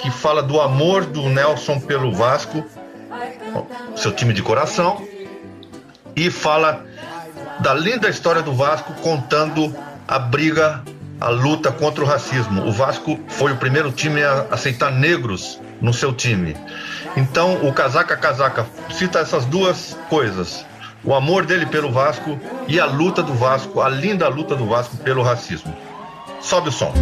que fala do amor do Nelson pelo Vasco, seu time de coração, e fala da linda história do Vasco, contando a briga, a luta contra o racismo. O Vasco foi o primeiro time a aceitar negros no seu time. Então o Casaca cita essas duas coisas: o amor dele pelo Vasco e a luta do Vasco, a linda luta do Vasco pelo racismo. Sobe o som.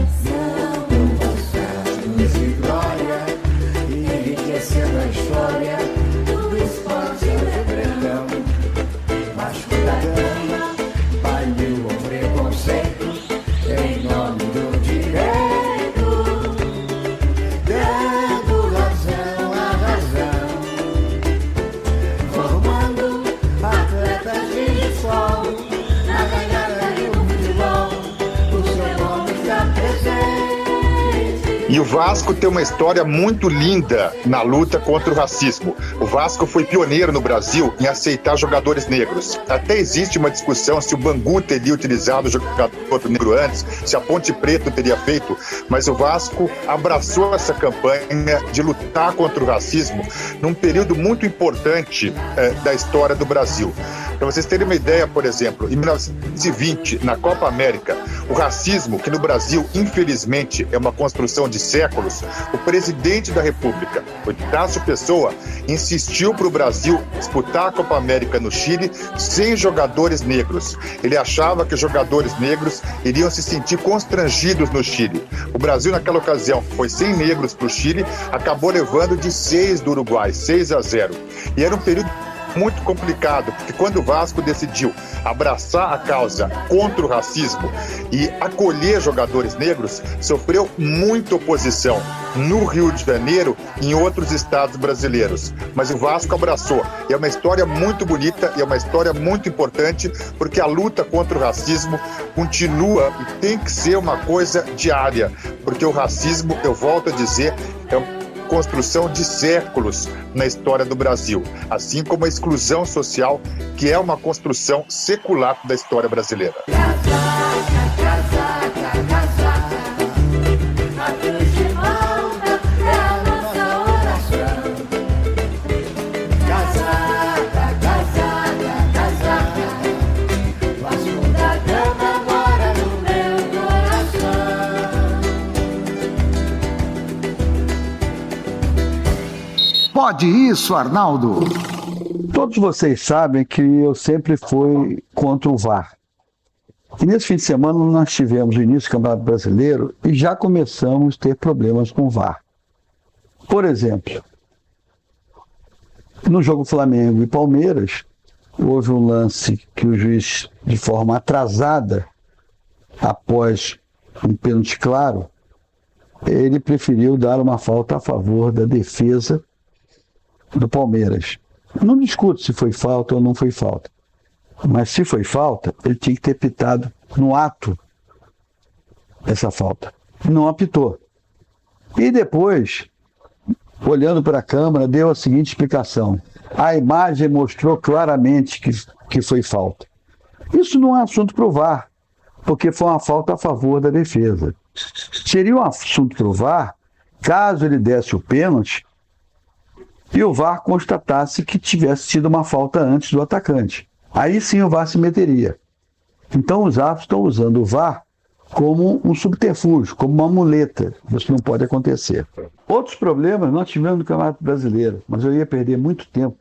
E o Vasco tem uma história muito linda na luta contra o racismo. O Vasco foi pioneiro no Brasil em aceitar jogadores negros. Até existe uma discussão se o Bangu teria utilizado o jogador negro antes, se a Ponte Preta teria feito, mas o Vasco abraçou essa campanha de lutar contra o racismo num período muito importante da história do Brasil. Para vocês terem uma ideia, por exemplo, em 1920, na Copa América, o racismo, que no Brasil, infelizmente, é uma construção de séculos, o presidente da República, o Inácio Pessoa, insistiu para o Brasil disputar a Copa América no Chile sem jogadores negros. Ele achava que os jogadores negros iriam se sentir constrangidos no Chile. O Brasil, naquela ocasião, foi sem negros para o Chile, acabou levando de 6 do Uruguai, 6-0. E era um período muito complicado, porque quando o Vasco decidiu abraçar a causa contra o racismo e acolher jogadores negros, sofreu muita oposição no Rio de Janeiro e em outros estados brasileiros. Mas o Vasco abraçou. E é uma história muito bonita e é uma história muito importante, porque a luta contra o racismo continua e tem que ser uma coisa diária, porque o racismo, eu volto a dizer, é uma construção de séculos na história do Brasil, assim como a exclusão social, que é uma construção secular da história brasileira. Pode isso, Arnaldo? Todos vocês sabem que eu sempre fui contra o VAR. E nesse fim de semana nós tivemos o início do Campeonato Brasileiro e já começamos a ter problemas com o VAR. Por exemplo, no jogo Flamengo e Palmeiras, houve um lance que o juiz, de forma atrasada, após um pênalti claro, ele preferiu dar uma falta a favor da defesa do Palmeiras. Não discuto se foi falta ou não foi falta, mas se foi falta, ele tinha que ter pitado no ato essa falta. Não apitou. E depois, olhando para a câmera, deu a seguinte explicação: a imagem mostrou claramente que foi falta. Isso não é assunto para o VAR, porque foi uma falta a favor da defesa. Seria um assunto para o VAR caso ele desse o pênalti e o VAR constatasse que tivesse sido uma falta antes do atacante. Aí sim o VAR se meteria. Então os árbitros estão usando o VAR como um subterfúgio, como uma muleta. Isso não pode acontecer. Outros problemas nós tivemos no Campeonato Brasileiro, mas eu ia perder muito tempo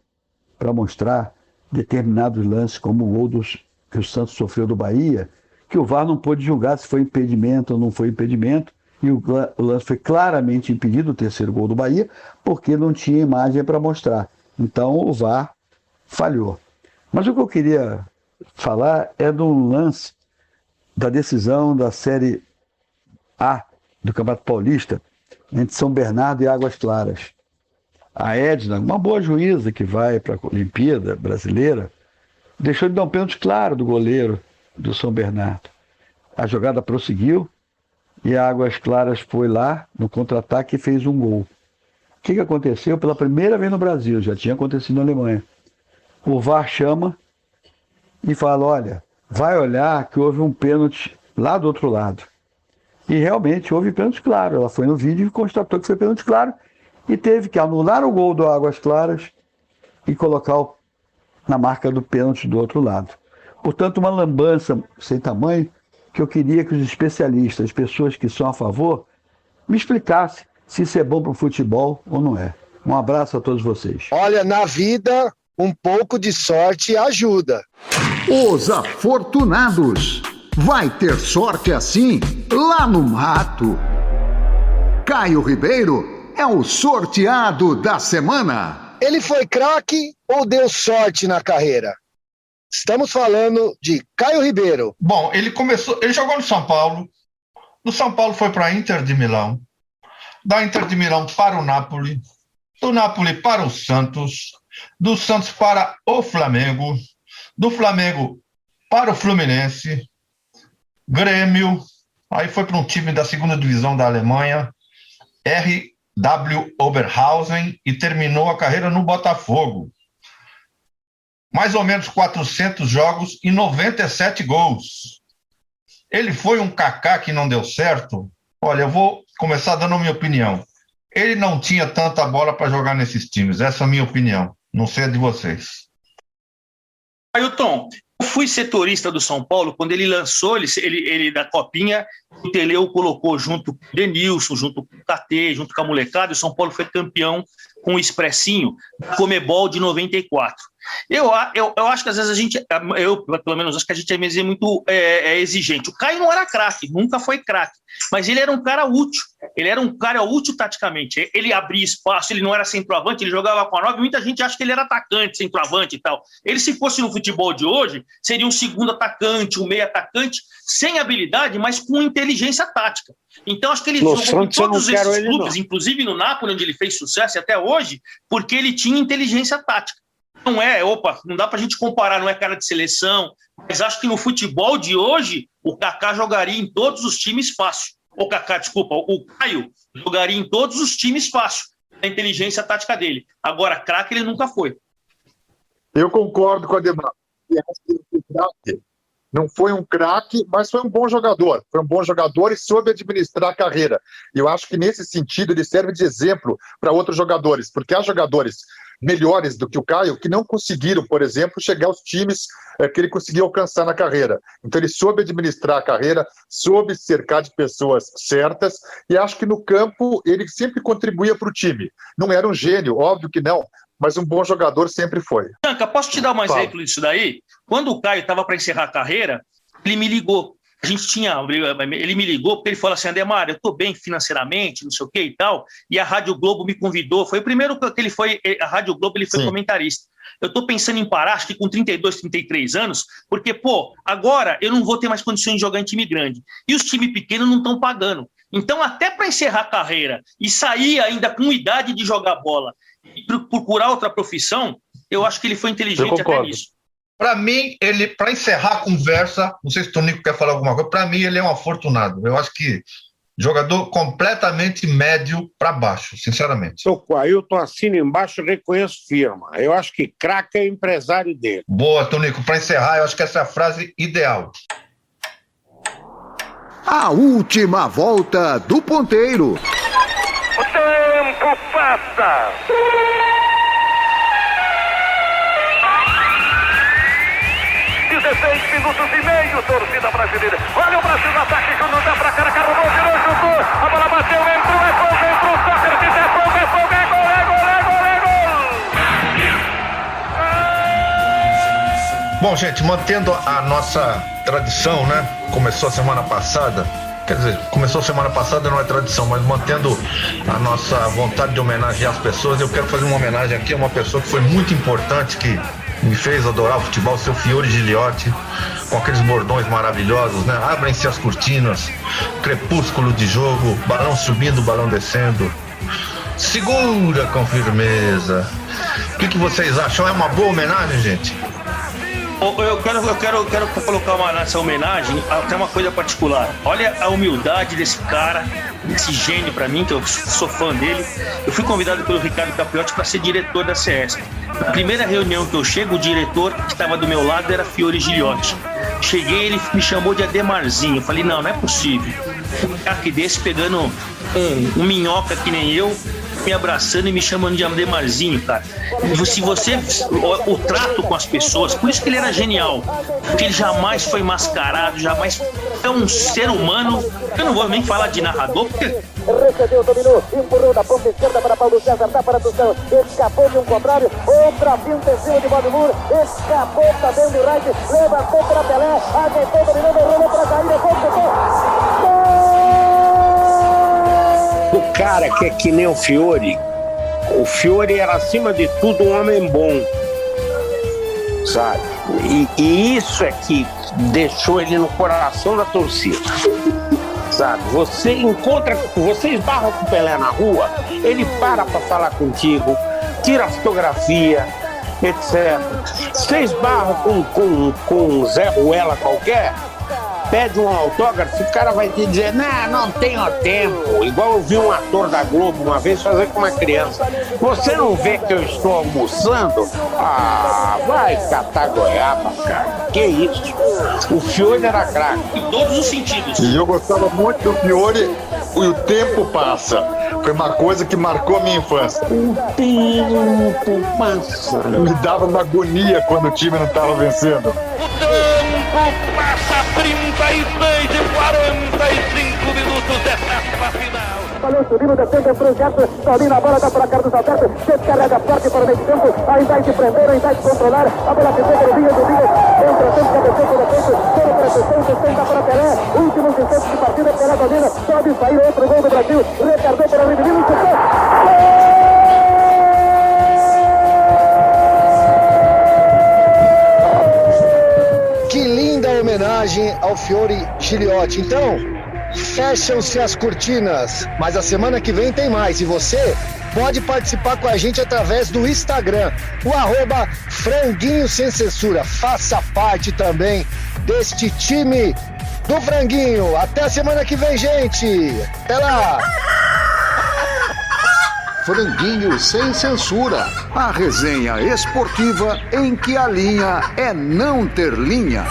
para mostrar determinados lances, como o gol que o Santos sofreu do Bahia, que o VAR não pôde julgar se foi impedimento ou não foi impedimento, e o lance foi claramente impedido, o terceiro gol do Bahia, porque não tinha imagem para mostrar. Então o VAR falhou. Mas o que eu queria falar é de um lance da decisão da Série A do Campeonato Paulista, entre São Bernardo e Águas Claras. A Edna, uma boa juíza que vai para a Olimpíada Brasileira, deixou de dar um pênalti claro do goleiro do São Bernardo. A jogada prosseguiu e a Águas Claras foi lá no contra-ataque e fez um gol. O que aconteceu? Pela primeira vez no Brasil, já tinha acontecido na Alemanha. O VAR chama e fala: olha, vai olhar que houve um pênalti lá do outro lado. E realmente houve pênalti claro. Ela foi no vídeo e constatou que foi pênalti claro e teve que anular o gol do Águas Claras e colocar na marca do pênalti do outro lado. Portanto, uma lambança sem tamanho que eu queria que os especialistas, as pessoas que são a favor, me explicassem se isso é bom para o futebol ou não é. Um abraço a todos vocês. Olha, na vida, um pouco de sorte ajuda. Os afortunados. Vai ter sorte assim lá no mato. Caio Ribeiro é o sorteado da semana. Ele foi craque ou deu sorte na carreira? Estamos falando de Caio Ribeiro. Bom, ele jogou no São Paulo. No São Paulo foi para a Inter de Milão. Da Inter de Milão para o Napoli. Do Napoli para o Santos. Do Santos para o Flamengo. Do Flamengo para o Fluminense. Grêmio. Aí foi para um time da segunda divisão da Alemanha. RW Oberhausen. E terminou a carreira no Botafogo. Mais ou menos 400 jogos e 97 gols. Ele foi um Kaká que não deu certo? Olha, eu vou começar dando a minha opinião. Ele não tinha tanta bola para jogar nesses times. Essa é a minha opinião. Não sei a de vocês. Ailton, eu fui setorista do São Paulo quando ele lançou, ele da Copinha, o Teleu colocou junto com o Denilson, junto com o KT, junto com a molecada, e o São Paulo foi campeão com o Expressinho, Comebol de 94. Eu acho que às vezes eu pelo menos acho que a gente é muito exigente. O Caio não era craque, nunca foi craque, mas ele era um cara útil, taticamente, ele abria espaço, ele não era centroavante, ele jogava com a 9, muita gente acha que ele era atacante, centroavante e tal. Ele, se fosse no futebol de hoje, seria um segundo atacante, um meio atacante, sem habilidade, mas com inteligência tática. Então acho que ele jogou com todos esses clubes, inclusive no Napoli, onde ele fez sucesso, e até hoje, porque ele tinha inteligência tática. Não dá pra gente comparar, não é cara de seleção, mas acho que no futebol de hoje, o Kaká jogaria em todos os times fácil. O Caio jogaria em todos os times fácil, a inteligência tática dele. Agora, craque ele nunca foi. Eu concordo com a Ademar. Não foi um craque, mas foi um bom jogador. Foi um bom jogador e soube administrar a carreira. E eu acho que, nesse sentido, ele serve de exemplo para outros jogadores, porque há jogadores melhores do que o Caio que não conseguiram, por exemplo, chegar aos times que ele conseguiu alcançar na carreira. Então ele soube administrar a carreira, soube cercar de pessoas certas, e acho que no campo ele sempre contribuía para o time. Não era um gênio, óbvio que não, mas um bom jogador sempre foi. Bianca, posso te dar um exemplo disso daí? Quando o Caio estava para encerrar a carreira, ele me ligou. Ele me ligou porque ele falou assim: Ademar, eu estou bem financeiramente, não sei o que e tal, e a Rádio Globo me convidou. Foi o primeiro que ele foi, a Rádio Globo, ele foi comentarista. Eu estou pensando em parar, acho que com 32, 33 anos, porque, agora eu não vou ter mais condições de jogar em time grande. E os times pequenos não estão pagando. Então, até para encerrar a carreira e sair ainda com idade de jogar bola e procurar outra profissão, eu acho que ele foi inteligente até nisso. Para mim, para encerrar a conversa, não sei se o Tonico quer falar alguma coisa, para mim ele é um afortunado. Eu acho que jogador completamente médio para baixo, sinceramente. Estou com o Ailton, assino embaixo, reconheço firma. Eu acho que craque é empresário dele. Boa, Tonico. Para encerrar, eu acho que essa é a frase ideal. A última volta do ponteiro. O tempo passa. 16 minutos e meio, torcida brasileira. Olha o Brasil no ataque, Júnior dá pra cara, carregou, virou, chutou. A bola bateu, entrou, entrou, Sócrates, é fogo, é gol. Bom, gente, mantendo a nossa tradição, né? Começou semana passada, não é tradição, mas mantendo a nossa vontade de homenagear as pessoas, eu quero fazer uma homenagem aqui a uma pessoa que foi muito importante, que me fez adorar o futebol, seu Fiore Giliotti, com aqueles bordões maravilhosos, né? Abrem-se as cortinas, crepúsculo de jogo, balão subindo, balão descendo, segura com firmeza. O que vocês acham? É uma boa homenagem, gente? Eu quero colocar nessa homenagem até uma coisa particular. Olha a humildade desse cara, desse gênio para mim, que eu sou fã dele. Eu fui convidado pelo Ricardo Capiotti para ser diretor da CESP. Na primeira reunião que eu chego, o diretor que estava do meu lado era Fiore Giliotti. Cheguei, ele me chamou de Ademarzinho. Eu falei, não é possível. um craque desse pegando um minhoca que nem eu, me abraçando e me chamando de Ademarzinho, cara. Se você... O trato com as pessoas, por isso que ele era genial, porque ele jamais foi mascarado, jamais... É um ser humano. Eu não vou nem falar de narrador, porque... Recebeu, dominou, empurrou da ponta esquerda para Paulo César, dá para Tucano, escapou de um contrário, outra pinta em cima de Valdemur, escapou também do right, levantou para Pelé, ajeitou, dominou, rolou para Caíra, O cara que é que nem o Fiore era acima de tudo um homem bom, sabe? E isso é que deixou ele no coração da torcida, sabe? Você esbarra com o Pelé na rua, ele para falar contigo, tira fotografia, etc. Você esbarra com um Zé Ruela qualquer, pede um autógrafo, o cara vai te dizer, não tenho tempo. Igual eu vi um ator da Globo uma vez fazer com uma criança. Você não vê que eu estou almoçando? Vai catar goiaba, cara. Que isso? O Fiore era craque. Em todos os sentidos. E eu gostava muito do Fiore, e o tempo passa. Foi uma coisa que marcou a minha infância. O tempo passa. Me dava uma agonia quando o time não estava vencendo. O tempo passa, 36 e 45 minutos dessa final. Falou subindo, defende pro Gerson, domina a bola, dá para Carlos Alberto, descarrega forte para o meio campo, ao invés de prender, ao invés de controlar, a bola ficou para o Vinha, entra dentro, cabeceio pelo peito, toda para a sessão, dá para Pelé, últimos instantes de partida, Pelé domina, pode sair outro gol do Brasil, retardou para o Rivelino, chutou, homenagem ao Fiore Giliotti. Então, fecham-se as cortinas, mas a semana que vem tem mais. E você pode participar com a gente através do Instagram, o @Franguinho Sem Censura. Faça parte também deste time do Franguinho. Até a semana que vem, gente. Até lá. Franguinho Sem Censura, a resenha esportiva em que a linha é não ter linha.